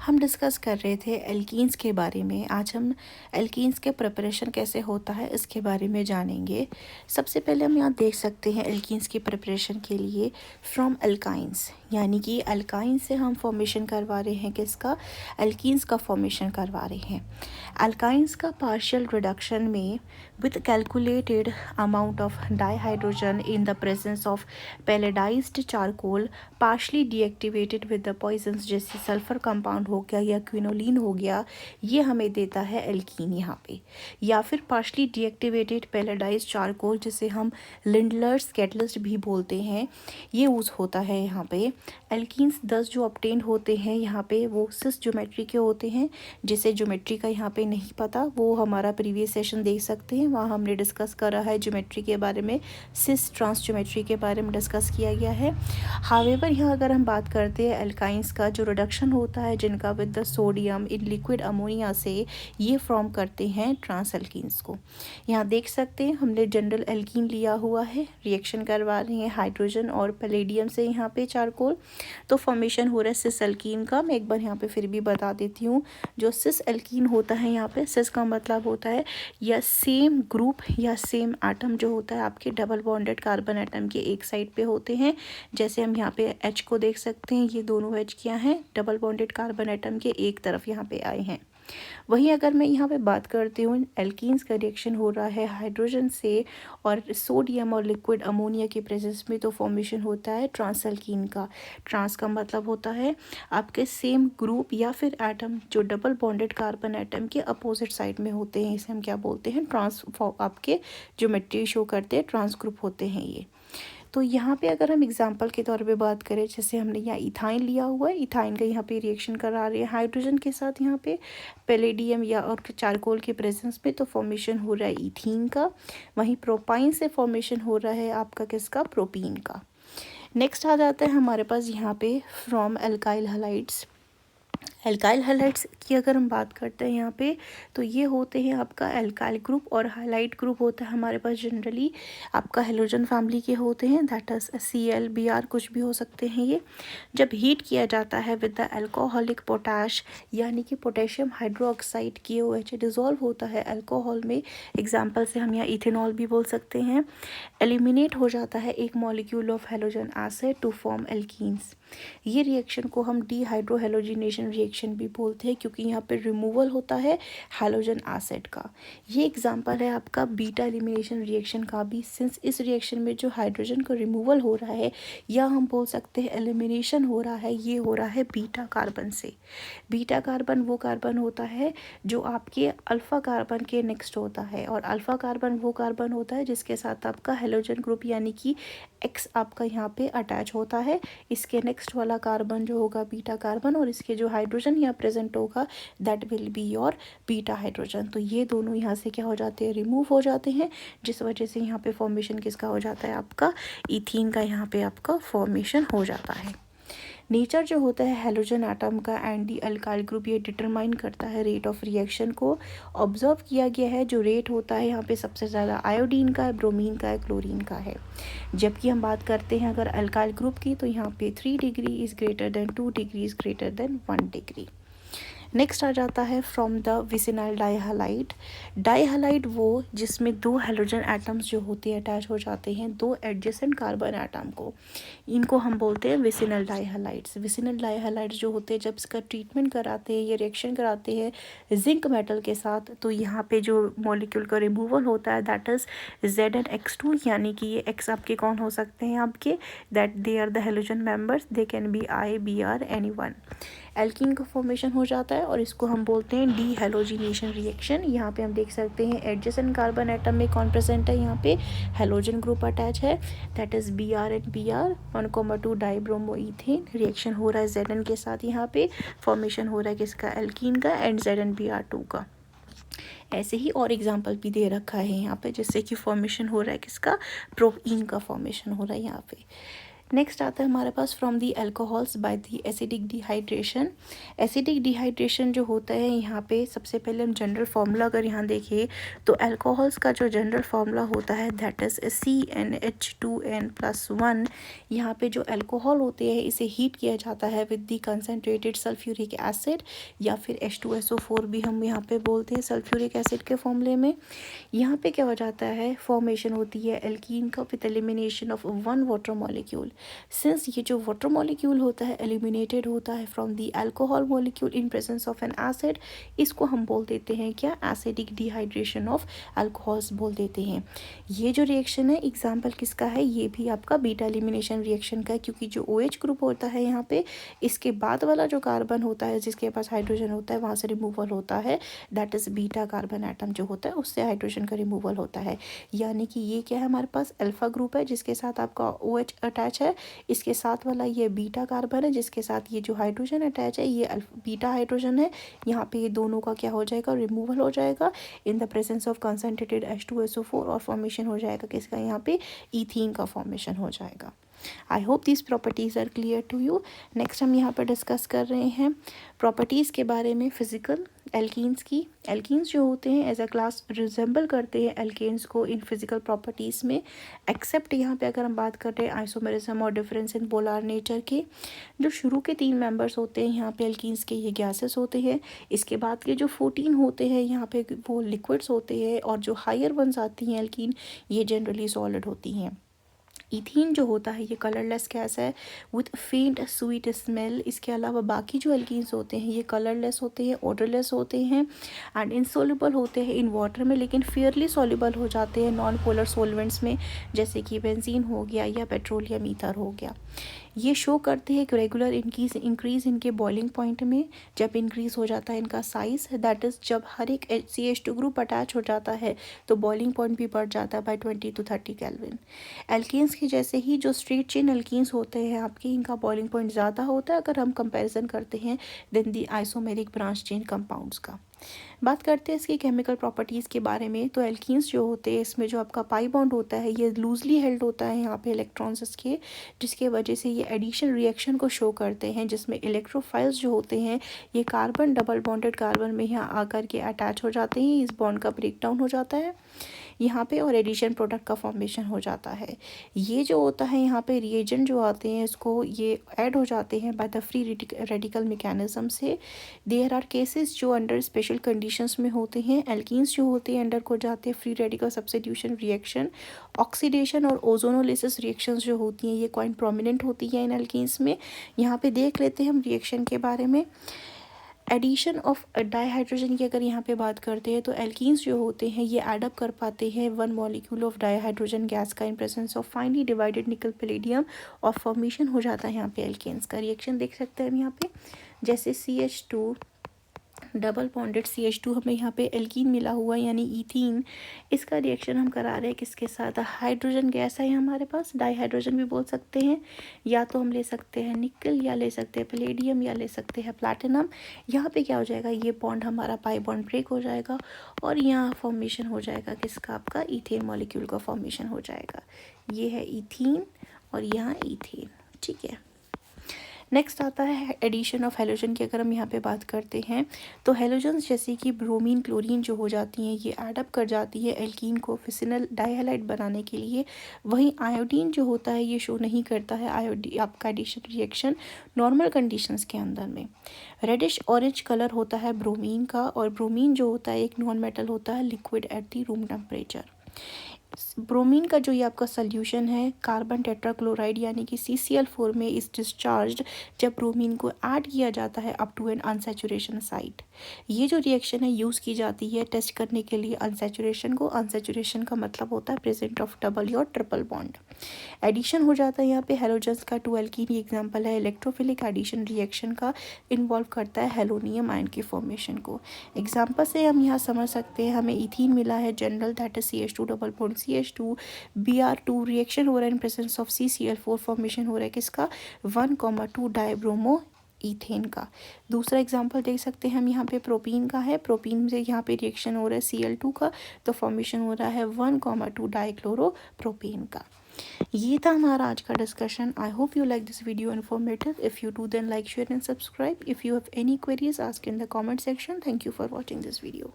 हम डिस्कस कर रहे थे एल्कीन्स के बारे में। आज हम एल्कीन्स के प्रिपरेशन कैसे होता है इसके बारे में जानेंगे। सबसे पहले हम यहाँ देख सकते हैं एल्कीन्स की प्रिपरेशन के लिए फ्रॉम अल्काइंस, यानी कि अल्काइन से हम फॉर्मेशन करवा रहे हैं किसका, एल्कीन्स का फॉर्मेशन करवा रहे हैं। अल्काइंस का पार्शियल रिडक्शन में with calculated amount of dihydrogen in the presence of palladised charcoal partially deactivated with the poisons, जैसे सल्फर कंपाउंड हो गया या क्विनोलिन हो गया, ये हमें देता है एल्कीन यहाँ पे। या फिर पार्शली डीएक्टिवेटेड पैलेडाइज्ड चारकोल, जिसे हम लिंडलर्स कैटलिस्ट भी बोलते हैं, ये यूज़ होता है यहाँ पे। एल्कीन्स 10 जो ऑब्टेन होते हैं यहाँ पे वो सिस ज्योमेट्री के होते हैं। जिसे ज्योमेट्री का यहाँ पे नहीं पता वो हमारा प्रीवियस सेशन देख सकते हैं, वहाँ हमने डिस्कस करा है ज्योमेट्री के बारे में, सिस ट्रांस ज्योमेट्री के बारे में डिस्कस किया गया है। हावेवर यहाँ अगर हम बात करते हैं एल्काइंस का जो रिडक्शन होता है जिनका with the sodium in liquid ammonia से, ये फॉर्म करते हैं ट्रांस एल्कीन्स को। यहाँ देख सकते हैं हमने जनरल एल्कीन लिया हुआ है, रिएक्शन करवा रहे हैं हाइड्रोजन और पैलेडियम से यहाँ पे चारकोल, तो फॉर्मेशन हो रहा है सिस एल्कीन का। मैं एक बार यहाँ पे फिर भी बता देती हूँ, जो सिस एल्कीन होता है यहाँ पे, सिस का मतलब होता है या सेम ग्रुप या सेम एटम जो होता है आपके डबल बॉन्डेड कार्बन एटम के एक साइड पे होते हैं। जैसे हम यहाँ पे H को देख सकते हैं, ये दोनों H क्या हैं, डबल बॉन्डेड कार्बन एटम के एक तरफ यहाँ पे आए हैं। वहीं अगर मैं यहाँ पे बात करती हूँ एल्कीन्स का रिएक्शन हो रहा है हाइड्रोजन से और सोडियम और लिक्विड अमोनिया के प्रेजेंस में, तो फॉर्मेशन होता है ट्रांस एल्कीन का। ट्रांस का मतलब होता है आपके सेम ग्रुप या फिर एटम जो डबल बॉन्डेड कार्बन एटम के अपोजिट साइड में होते हैं, इसे हम क्या बोलते हैं, ट्रांस। आपके ज्योमेट्री शो करते हैं ट्रांस ग्रुप होते हैं ये। तो यहाँ पे अगर हम एग्जांपल के तौर पे बात करें, जैसे हमने यहाँ इथाइन लिया हुआ है, इथाइन का यहाँ पे रिएक्शन करा रहे हैं हाइड्रोजन के साथ यहाँ पे पैलेडियम या और चारकोल के प्रेजेंस में, तो फॉर्मेशन हो रहा है इथीन का। वहीं प्रोपाइन से फॉर्मेशन हो रहा है आपका किसका, प्रोपीन का। नेक्स्ट आ जाता है हमारे पास यहाँ पे from alkyl halides. Alkyl halides की अगर हम बात करते हैं यहाँ पे, तो ये होते हैं आपका एल्काइल ग्रुप और हाइलाइट ग्रुप होता है हमारे पास जनरली आपका हेलोजन फैमिली के होते हैं, दैट इज Cl Br कुछ भी हो सकते हैं ये। जब हीट किया जाता है विद द अल्कोहलिक पोटैश, यानी कि पोटेशियम हाइड्रोक्साइड KOH डिजोल्व होता है अल्कोहल में, एग्जाम्पल से हम यहाँ इथेनॉल भी बोल सकते हैं, एलिमिनेट हो जाता है एक molecule of halogen acid to form alkenes. ये रिएक्शन को हम डीहाइड्रोहेलोजिनेशन रिएक्शन भी बोलते हैं, क्योंकि यहाँ पे रिमूवल होता है हाइड्रोजन एसिड का। ये एग्जांपल है आपका बीटा एलिमिनेशन रिएक्शन का भी, सिंस इस रिएक्शन में जो हाइड्रोजन का रिमूवल हो रहा है या हम बोल सकते हैं एलिमिनेशन हो रहा है, ये हो रहा है बीटा कार्बन से। बीटा कार्बन वो कार्बन होता है जो आपके अल्फ़ा कार्बन के नेक्स्ट होता है, और अल्फ़ा कार्बन वो कार्बन होता है जिसके साथ आपका हेलोजन ग्रुप यानी कि X आपका यहाँ पे अटैच होता है। इसके नेक्स्ट वाला कार्बन जो होगा बीटा कार्बन, और इसके जो हाइड्रोजन यहाँ प्रेजेंट होगा that will be your beta hydrogen. तो ये दोनों यहाँ से क्या हो जाते हैं, रिमूव हो जाते हैं, जिस वजह से यहाँ पे फॉर्मेशन किसका हो जाता है, आपका इथीन का यहाँ पे आपका फॉर्मेशन हो जाता है। नेचर जो होता है हेलोजन एटम का एंड दी अल्काइल ग्रुप, ये डिटरमाइन करता है रेट ऑफ रिएक्शन को। ऑब्जर्व किया गया है जो रेट होता है यहाँ पे सबसे ज़्यादा आयोडीन का है, ब्रोमीन का है, क्लोरीन का है। जबकि हम बात करते हैं अगर अल्काइल ग्रुप की, तो यहाँ पे 3 degree is greater than 2 degree is greater than 1 degree. Next आ जाता है from the vicinal dihalide. Dihalide वो जिसमें 2 हेलोजन एटम्स जो होते हैं अटैच हो जाते हैं 2 एडजेसेंट कार्बन एटम को, इनको हम बोलते हैं विसिनल डाईहैलाइड्स। विसिनल डाईहैलाइड्स जो होते हैं जब इसका ट्रीटमेंट कराते हैं या रिएक्शन कराते हैं जिंक मेटल के साथ, तो यहाँ पे जो मॉलिक्यूल का रिमूवल होता है दैट इज़ ZnX2, यानी कि ये X आपके कौन हो सकते हैं आपके, that they are the halogen members, they can be I Br any one. Alkene का फॉर्मेशन हो जाता है और इसको हम बोलते हैं डीहेलोजिनेशन रिएक्शन। यहाँ पे हम देख सकते हैं एडजेसेंट कार्बन एटम में कौन प्रेजेंट है, यहाँ पे हेलोजन ग्रुप अटैच है, that is Br and Br 1,2 dibromoethane. Reaction हो रहा है Zn के साथ, यहाँ पे फॉर्मेशन हो रहा है किसका, एल्कीन का एंड ZnBr2 का। ऐसे ही और एग्जाम्पल भी दे रखा है यहाँ पे, जिससे कि फॉर्मेशन हो रहा है किसका, प्रोपीन का फॉर्मेशन हो रहा है यहाँ पे। नेक्स्ट आता है हमारे पास from the alcohols by the acidic dehydration. Acidic dehydration जो होता है यहाँ पे सबसे पहले हम जनरल फार्मूला अगर यहाँ देखिए तो अल्कोहल्स का जो जनरल फार्मूला होता है दैट इज़ CnH2n+1। यहाँ पे जो अल्कोहल होते हैं इसे हीट किया जाता है with the concentrated sulphuric acid या फिर H2SO4 भी हम यहाँ पे बोलते हैं सल्फ्यूरिक एसिड के फॉर्मूले में। यहाँ पे क्या हो जाता है, फॉर्मेशन होती है एल्कीन का with elimination of one water molecule. Since ये जो वाटर मॉलिक्यूल होता है एलिमिनेटेड होता है from the alcohol molecule in presence of N acid, इसको हम बोल देते हैं क्या, एसिडिक डिहाइड्रेशन ऑफ अल्कोहल्स बोल देते हैं। ये जो रिएक्शन है एग्जाम्पल किसका है, ये भी आपका बीटा एलिमिनेशन रिएक्शन का है, क्योंकि जो OH ग्रुप होता है यहाँ पे इसके बाद वाला जो कार्बन होता है जिसके पास हाइड्रोजन होता है वहाँ से रिमूवल होता है, that is beta carbon atom जो होता है उससे हाइड्रोजन का रिमूवल होता है। यानी कि ये क्या है, हमारे पास अल्फा ग्रुप है जिसके साथ आपका OH अटैच है, इसके साथ वाला ये बीटा कार्बन है जिसके साथ ये जो हाइड्रोजन अटैच है ये बीटा हाइड्रोजन है। यहाँ पे ये दोनों का क्या हो जाएगा, रिमूवल हो जाएगा इन the presence of concentrated H2SO4 और फॉर्मेशन हो जाएगा किसका, यहाँ पे ईथीन का फॉर्मेशन हो जाएगा। I hope this properties are clear to you. Next हम यहाँ पर डिस्कस कर रहे हैं प्रॉपर्टीज़ के बारे में फिजिकल एल्कीन्स की। एल्कीन्स जो होते हैं एज अ क्लास रिजेंबल करते हैं एल्केन्स को इन फिजिकल प्रॉपर्टीज़ में, एक्सेप्ट यहाँ पे अगर हम बात कर रहे हैं आइसोमेरिज्म और डिफरेंस इन पोलर नेचर के। जो शुरू के 3 मेंबर्स होते हैं यहाँ पे एल्कीन्स के, ये गैसेस होते हैं। इसके बाद के जो 14 होते हैं यहाँ पे वो लिक्विड्स होते हैं, और जो हायर वंस आती हैं एल्कीन ये जनरली सॉलिड होती हैं। इथीन जो होता है ये कलरलेस गैस है विथ फेंट स्वीट स्मेल। इसके अलावा बाकी जो एल्कीन्स होते हैं ये कलरलेस होते हैं, ऑडरलेस होते हैं एंड इनसोल्युबल होते हैं इन वाटर में, लेकिन फेयरली सॉल्युबल हो जाते हैं नॉन पोलर सॉल्वेंट्स में, जैसे कि बेंजीन हो गया या पेट्रोलियम ईथर हो गया। ये शो करते हैं कि रेगुलर इंक्रीज़ इनके बॉइलिंग पॉइंट में। जब इंक्रीज़ हो जाता है इनका साइज़, दैट इज़ जब हर एक CH2 ग्रुप अटैच हो जाता है तो बॉइलिंग पॉइंट भी बढ़ जाता है बाय 20 to 30 केल्विन। एल्कीन्स की जैसे ही जो स्ट्रेट चेन एल्कीन्स होते हैं आपके, इनका बॉइलिंग पॉइंट ज़्यादा होता है अगर हम कंपैरिजन करते हैं देन दी आइसोमेरिक ब्रांच चेन कंपाउंड्स का। बात करते हैं इसकी केमिकल प्रॉपर्टीज़ के बारे में। तो एल्कीन्स जो होते हैं इसमें जो आपका पाई बॉन्ड होता है ये लूजली हेल्ड होता है यहाँ पे इलेक्ट्रॉन्स इसके, जिसके वजह से ये एडिशन रिएक्शन को शो करते हैं, जिसमें इलेक्ट्रोफाइल्स जो होते हैं ये कार्बन डबल बॉन्डेड कार्बन में यहाँ आकर के अटैच हो जाते हैं, इस बॉन्ड का ब्रेक डाउन हो जाता है यहाँ पे और एडिशन प्रोडक्ट का फॉर्मेशन हो जाता है। ये जो होता है यहाँ पे रिएजेंट जो आते हैं इसको ये ऐड हो जाते हैं by the free radical mechanism से। देयर आर केसेस जो अंडर स्पेशल कंडीशंस में होते हैं। एल्कीन्स जो होते हैं अंडर को जाते हैं free radical substitution reaction, oxidation और ओजोनोलिसिस रिएक्शंस जो होती हैं ये क्वाइट प्रोमिनेंट होती है इन एल्कीन्स में। यहाँ पे देख लेते हैं हम रिएक्शन के बारे में। एडिशन ऑफ डाईहाइड्रोजन की अगर यहाँ पे बात करते हैं तो एल्कीन्स जो होते हैं ये एडअप कर पाते हैं 1 मॉलिक्यूल ऑफ डाईहाइड्रोजन गैस का in presence of finally divided निकल पैलेडियम, और फॉर्मेशन हो जाता है यहाँ पे एल्केन्स का। रिएक्शन देख सकते हैं हम यहाँ पे, जैसे CH2 डबल बॉन्डेड CH2 हमें यहाँ पे एल्कीन मिला हुआ है यानी ईथीन, इसका रिएक्शन हम करा रहे हैं किसके साथ, हाइड्रोजन गैस है हमारे पास, डाईहाइड्रोजन भी बोल सकते हैं, या तो हम ले सकते हैं निकल या ले सकते हैं पैलेडियम या ले सकते हैं प्लैटिनम। यहाँ पे क्या हो जाएगा, ये बॉन्ड हमारा पाई बॉन्ड ब्रेक हो जाएगा और यहाँ फॉर्मेशन हो जाएगा किसका, आपका ईथेन मॉलिक्यूल का फॉर्मेशन हो जाएगा। ये है ईथीन और यहाँ ईथेन, ठीक है। नेक्स्ट आता है एडिशन ऑफ हेलोजन की। अगर हम यहाँ पे बात करते हैं तो हेलोजन्स जैसे कि ब्रोमीन क्लोरीन जो हो जाती हैं ये एडअप कर जाती है एल्कीन को फिसिनल डाइहैलाइड बनाने के लिए। वहीं आयोडीन जो होता है ये शो नहीं करता है आयोडीन आपका एडिशन रिएक्शन नॉर्मल कंडीशंस के अंदर में। रेडिश ऑरेंज कलर होता है ब्रोमीन का, और ब्रोमीन जो होता है एक नॉन मेटल होता है liquid at the room temperature. Bromine का जो ये आपका सॉल्यूशन है कार्बन टेट्राक्लोराइड यानी कि CCl4 में इस डिस्चार्ज जब ब्रोमीन को ऐड किया जाता है up to an unsaturation site. ये जो रिएक्शन है यूज़ की जाती है टेस्ट करने के लिए अनसैचुरेशन को। अनसैचुरेशन का मतलब होता है प्रेजेंट ऑफ डबल और ट्रिपल बॉन्ड। एडिशन हो जाता है यहाँ पे हेलोजन्स का 2 एल्कीन एग्जाम्पल है। इलेक्ट्रोफिलिक एडिशन रिएक्शन का इन्वॉल्व करता है हेलोनियम आयन की फॉर्मेशन को। एग्जाम्पल से हम यहाँ समझ सकते हैं हमें इथीन मिला है general that is CH2 double bond CH2 Br2 reaction हो रहा है in presence of CCl4 formation हो रहा है किसका 1,2 डाइब्रोमो ईथेन का। दूसरा एग्जांपल देख सकते हैं हम यहाँ पे प्रोपीन का है। प्रोपीन से यहाँ पे रिएक्शन हो रहा है Cl2 का, तो फॉर्मेशन हो रहा है 1,2 डाइक्लोरोप्रोपेन का। ये था हमारा आज का discussion. I hope you like this video informative. If you do then like, share and subscribe. If you have any queries ask in the comment section. Thank you for watching this video.